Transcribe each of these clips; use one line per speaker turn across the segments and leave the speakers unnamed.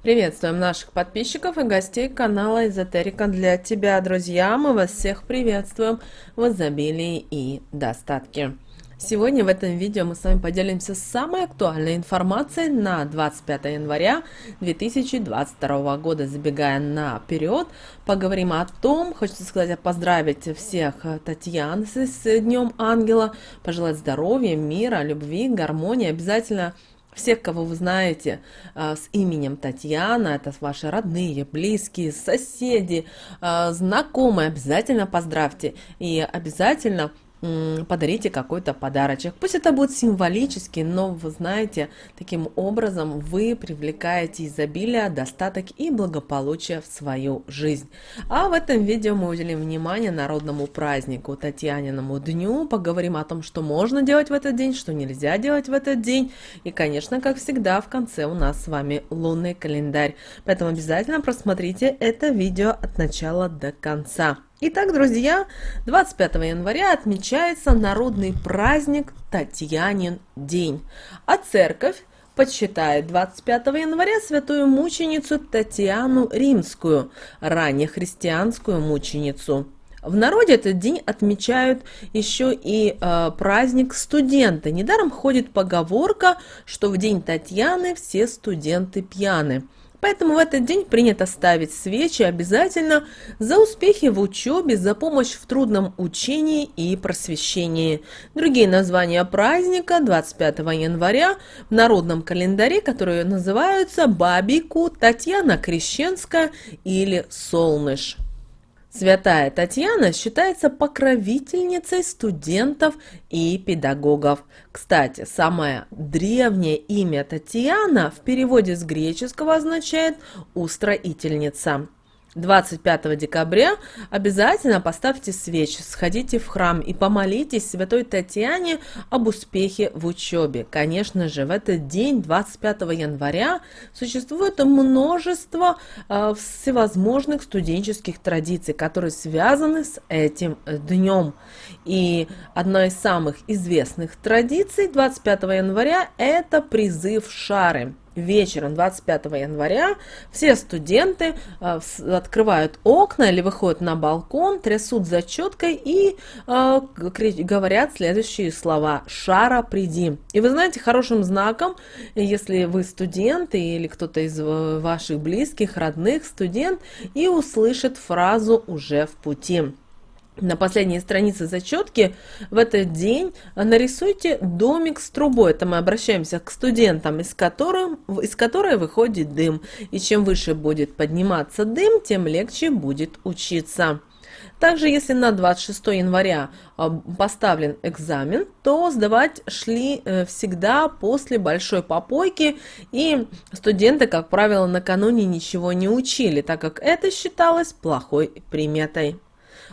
Приветствуем наших подписчиков и гостей канала Эзотерика для тебя, друзья. Мы вас всех приветствуем в изобилии и достатке. Сегодня в этом видео мы с вами поделимся самой актуальной информацией на 25 января 2022 года. Забегая наперед, поговорим о том, хочется сказать, поздравить всех Татьян с Днем Ангела, пожелать здоровья, мира, любви, гармонии. Обязательно всех, кого вы знаете с именем Татьяна, это ваши родные, близкие, соседи, знакомые, обязательно поздравьте и обязательно подарите какой-то подарочек. Пусть это будет символически, но вы знаете, таким образом вы привлекаете изобилие, достаток и благополучие в свою жизнь. А в этом видео мы уделим внимание народному празднику, Татьяниному дню, поговорим о том, что можно делать в этот день, что нельзя делать в этот день. И, конечно, как всегда, в конце у нас с вами лунный календарь. Поэтому обязательно просмотрите это видео от начала до конца. Итак, друзья, 25 января отмечается народный праздник Татьянин день, а церковь почитает 25 января святую мученицу Татьяну Римскую, раннехристианскую мученицу. В народе этот день отмечают еще и праздник студента. Недаром ходит поговорка, что в день Татьяны все студенты пьяны. Поэтому в этот день принято ставить свечи обязательно за успехи в учебе, за помощь в трудном учении и просвещении. Другие названия праздника 25 января в народном календаре, которые называются Бабику, Татьяна Крещенская или Солнышь. Святая Татьяна считается покровительницей студентов и педагогов. Кстати, самое древнее имя Татьяна в переводе с греческого означает «устроительница». 25 декабря обязательно поставьте свечи, сходите в храм и помолитесь святой Татьяне об успехе в учебе. Конечно же, в этот день, 25 января, существует множество всевозможных студенческих традиций, которые связаны с этим днем. И одна из самых известных традиций 25 января – это призыв шары. Вечером 25 января все студенты открывают окна или выходят на балкон, трясут зачеткой и говорят следующие слова: «Шара, приди». И вы знаете, хорошим знаком, если вы студенты или кто-то из ваших близких, родных студент, и услышит фразу «уже в пути». На последней странице зачетки в этот день нарисуйте домик с трубой. Это мы обращаемся к студентам, из которой выходит дым. И чем выше будет подниматься дым, тем легче будет учиться. Также, если на 26 января поставлен экзамен, то сдавать шли всегда после большой попойки, и студенты, как правило, накануне ничего не учили, так как это считалось плохой приметой.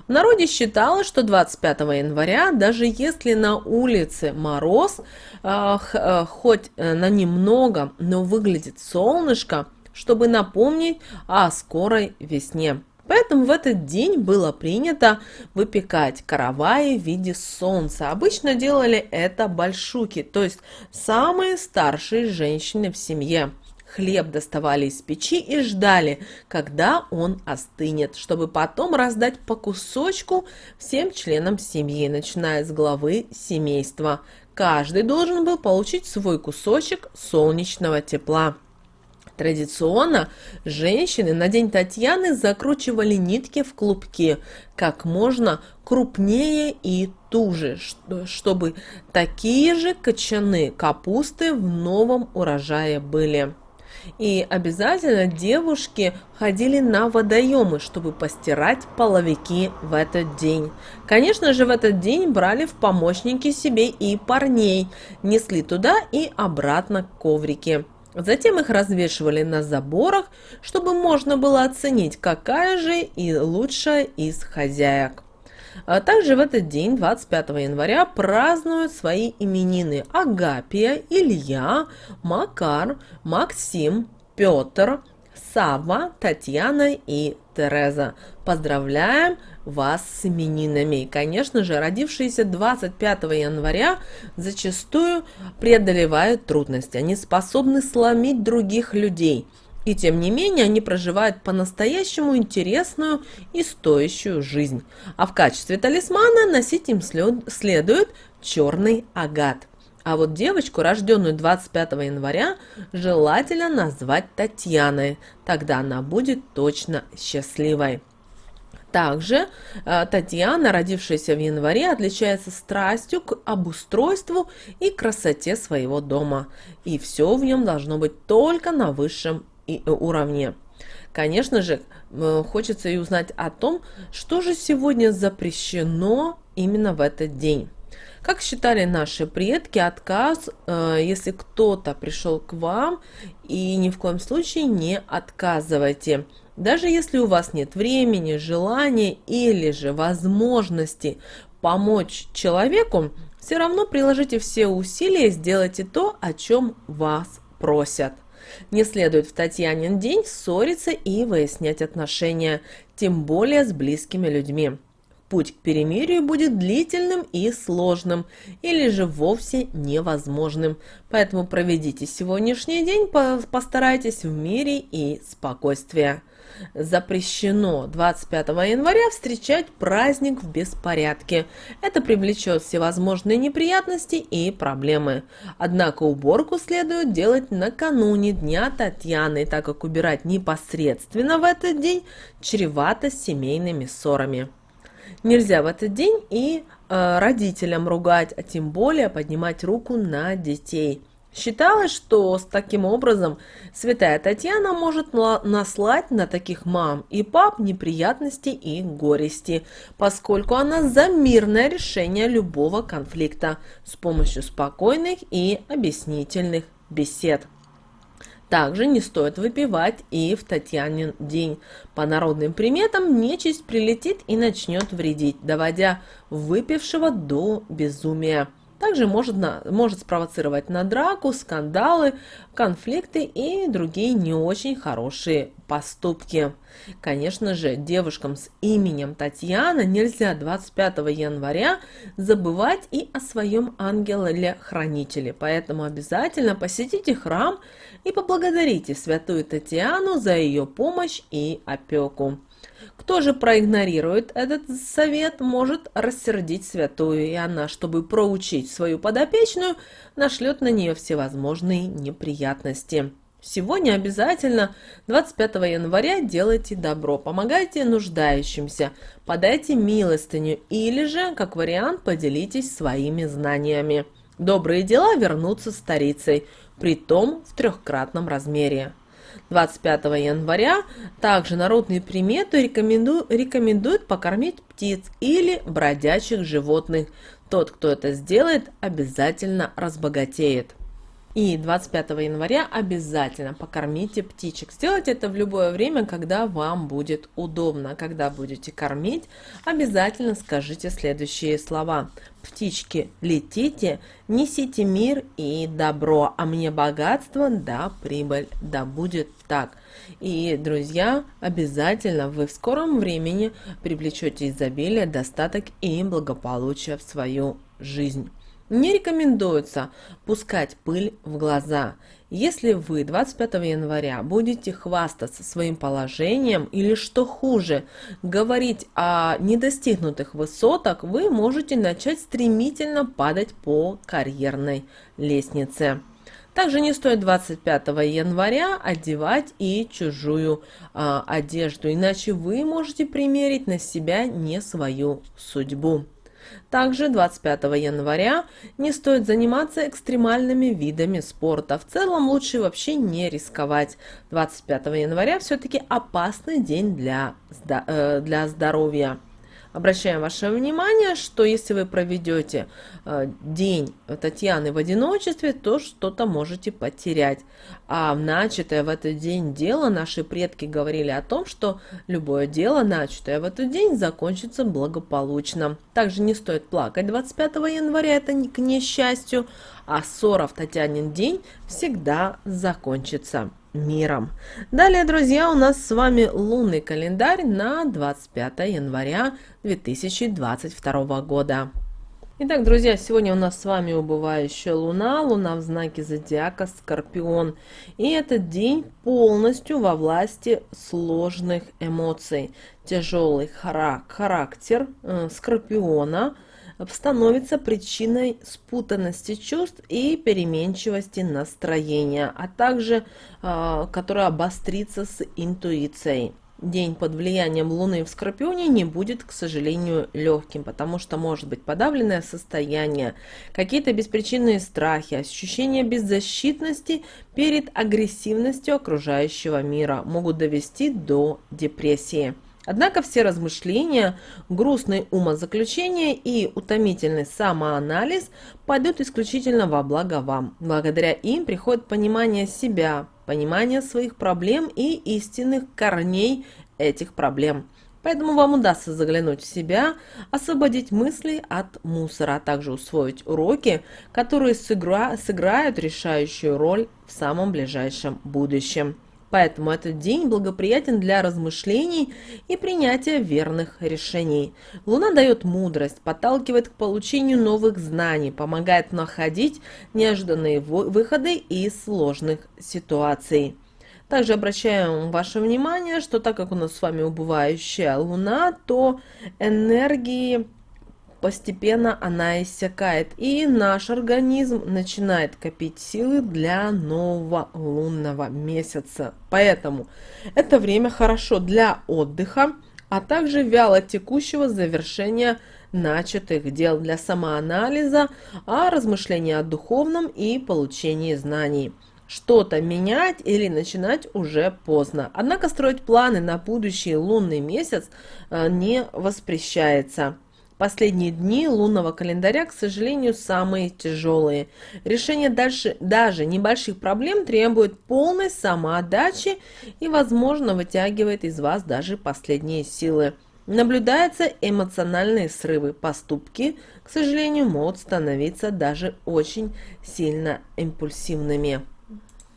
В народе считалось, что 25 января, даже если на улице мороз, хоть на немного, но выглядит солнышко, чтобы напомнить о скорой весне. Поэтому в этот день было принято выпекать караваи в виде солнца. Обычно делали это большуки, то есть самые старшие женщины в семье. Хлеб доставали из печи и ждали, когда он остынет, чтобы потом раздать по кусочку всем членам семьи, начиная с главы семейства. Каждый должен был получить свой кусочек солнечного тепла. Традиционно женщины на День Татьяны закручивали нитки в клубки как можно крупнее и туже, чтобы такие же кочаны капусты в новом урожае были. И обязательно девушки ходили на водоемы, чтобы постирать половики в этот день. Конечно же, в этот день брали в помощники себе и парней, несли туда и обратно коврики. Затем их развешивали на заборах, чтобы можно было оценить, какая же и лучшая из хозяек. Также в этот день, 25 января, празднуют свои именины Агапия, Илья, Макар, Максим, Петр, Савва, Татьяна и Тереза. Поздравляем вас с именинами. И, конечно же, родившиеся 25 января зачастую преодолевают трудности. Они способны сломить других людей. И тем не менее они проживают по-настоящему интересную и стоящую жизнь. А в качестве талисмана носить им следует черный агат. А вот девочку, рожденную 25 января, желательно назвать Татьяной. Тогда она будет точно счастливой. Также Татьяна, родившаяся в январе, отличается страстью к обустройству и красоте своего дома. И все в нем должно быть только на высшем уровне. Конечно же, хочется и узнать о том, что же сегодня запрещено именно в этот день. Как считали наши предки, отказ, если кто-то пришел к вам, и ни в коем случае не отказывайте. Даже если у вас нет времени, желания или же возможности помочь человеку, все равно приложите все усилия и сделайте то, о чем вас просят. Не следует в Татьянин день ссориться и выяснять отношения, тем более с близкими людьми. Путь к перемирию будет длительным и сложным, или же вовсе невозможным. Поэтому проведите сегодняшний день, постарайтесь в мире и спокойствии. Запрещено 25 января встречать праздник в беспорядке. Это привлечет всевозможные неприятности и проблемы. Однако уборку следует делать накануне Дня Татьяны, так как убирать непосредственно в этот день чревато семейными ссорами. Нельзя в этот день и родителям ругать, а тем более поднимать руку на детей. Считалось, что с таким образом святая Татьяна может наслать на таких мам и пап неприятности и горести, поскольку она за мирное решение любого конфликта с помощью спокойных и объяснительных бесед. Также не стоит выпивать и в Татьянин день. По народным приметам нечисть прилетит и начнет вредить, доводя выпившего до безумия. Также может спровоцировать на драку, скандалы, конфликты и другие не очень хорошие поступки. Конечно же, девушкам с именем Татьяна нельзя 25 января забывать и о своем ангеле-хранителе. Поэтому обязательно посетите храм и поблагодарите святую Татьяну за ее помощь и опеку. Кто же проигнорирует этот совет, может рассердить святую, и она, чтобы проучить свою подопечную, нашлет на нее всевозможные неприятности. Сегодня обязательно 25 января делайте добро, помогайте нуждающимся, подайте милостыню или же, как вариант, поделитесь своими знаниями. Добрые дела вернутся старицей, притом в 3-кратном размере. 25 января также народные приметы рекомендуют покормить птиц или бродячих животных. Тот, кто это сделает, обязательно разбогатеет. И 25 января обязательно покормите птичек. Сделайте это в любое время, когда вам будет удобно. Когда будете кормить, обязательно скажите следующие слова. Птички, летите, несите мир и добро, а мне богатство да прибыль, да будет так. И, друзья, обязательно вы в скором времени привлечете изобилие, достаток и благополучие в свою жизнь. Не рекомендуется пускать пыль в глаза. Если вы 25 января будете хвастаться своим положением или, что хуже, говорить о недостигнутых высотах, вы можете начать стремительно падать по карьерной лестнице. Также не стоит 25 января одевать и чужую одежду, иначе вы можете примерить на себя не свою судьбу. Также 25 января не стоит заниматься экстремальными видами спорта. В целом лучше вообще не рисковать. 25 января все-таки опасный день для здоровья. Обращаем ваше внимание, что если вы проведете день Татьяны в одиночестве, то что-то можете потерять. А начатое в этот день дело, наши предки говорили о том, что любое дело, начатое в этот день, закончится благополучно. Также не стоит плакать 25 января, это не к несчастью, а ссора в Татьянин день всегда закончится миром. Далее, друзья, у нас с вами лунный календарь на 25 января 2022 года. Итак, друзья, сегодня у нас с вами убывающая Луна, Луна в знаке зодиака Скорпион. И этот день полностью во власти сложных эмоций. Тяжелый характер Скорпиона становится причиной спутанности чувств и переменчивости настроения, а также которая обострится с интуицией. День под влиянием Луны в Скорпионе не будет, к сожалению, легким, потому что может быть подавленное состояние, какие-то беспричинные страхи, ощущение беззащитности перед агрессивностью окружающего мира могут довести до депрессии. Однако все размышления, грустные умозаключения и утомительный самоанализ пойдут исключительно во благо вам. Благодаря им приходит понимание себя, понимание своих проблем и истинных корней этих проблем. Поэтому вам удастся заглянуть в себя, освободить мысли от мусора, а также усвоить уроки, которые сыграют решающую роль в самом ближайшем будущем. Поэтому этот день благоприятен для размышлений и принятия верных решений. Луна дает мудрость, подталкивает к получению новых знаний, помогает находить неожиданные выходы из сложных ситуаций. Также обращаем ваше внимание, что так как у нас с вами убывающая Луна, то энергии постепенно она иссякает, и наш организм начинает копить силы для нового лунного месяца. Поэтому это время хорошо для отдыха, а также вяло текущего завершения начатых дел, для самоанализа, размышления о духовном и получении знаний. Что-то менять или начинать уже поздно. Однако строить планы на будущий лунный месяц не воспрещается. Последние дни лунного календаря, к сожалению, самые тяжелые. Решение даже небольших проблем требует полной самоотдачи и, возможно, вытягивает из вас даже последние силы. Наблюдаются эмоциональные срывы. Поступки, к сожалению, могут становиться даже очень сильно импульсивными.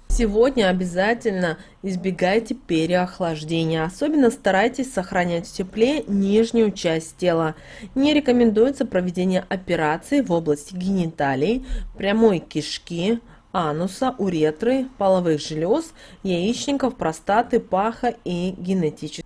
Сегодня обязательно избегайте переохлаждения, особенно старайтесь сохранять в тепле нижнюю часть тела. Не рекомендуется проведение операций в области гениталий, прямой кишки, ануса, уретры, половых желез, яичников, простаты, паха и генетических.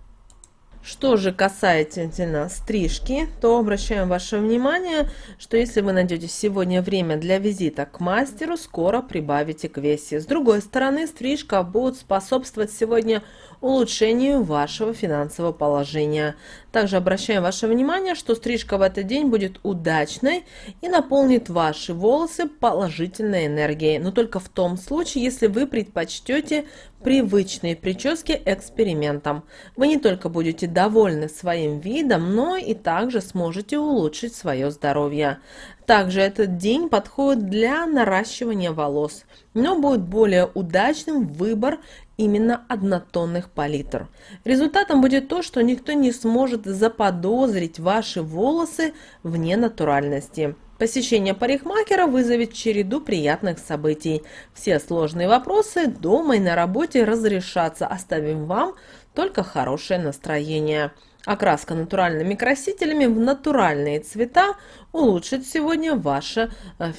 Что же касается стрижки, то обращаем ваше внимание, что если вы найдете сегодня время для визита к мастеру, скоро прибавите к весе. С другой стороны, стрижка будет способствовать сегодня улучшению вашего финансового положения. Также обращаем ваше внимание, что стрижка в этот день будет удачной и наполнит ваши волосы положительной энергией, но только в том случае, если вы предпочтете привычные прически экспериментам. Вы не только будете довольны своим видом, но и также сможете улучшить свое здоровье. Также этот день подходит для наращивания волос, но будет более удачным выбор именно однотонных палитр. Результатом будет то, что никто не сможет заподозрить ваши волосы в ненатуральности. Посещение парикмахера вызовет череду приятных событий. Все сложные вопросы дома и на работе разрешатся, оставим вам только хорошее настроение. Окраска натуральными красителями в натуральные цвета улучшит сегодня ваше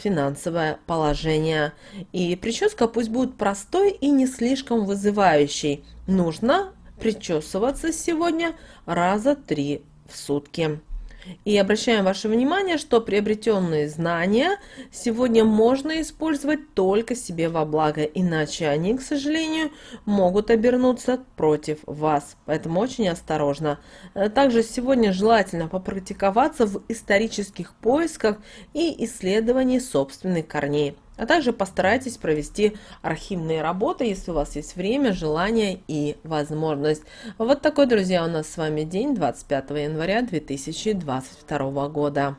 финансовое положение. И прическа пусть будет простой и не слишком вызывающей. Нужно причесываться сегодня раза 3 в сутки. И обращаем ваше внимание, что приобретенные знания сегодня можно использовать только себе во благо, иначе они, к сожалению, могут обернуться против вас. Поэтому очень осторожно. Также сегодня желательно попрактиковаться в исторических поисках и исследовании собственных корней. А также постарайтесь провести архивные работы, если у вас есть время, желание и возможность. Вот такой, друзья, у нас с вами день 25 января 2022 года.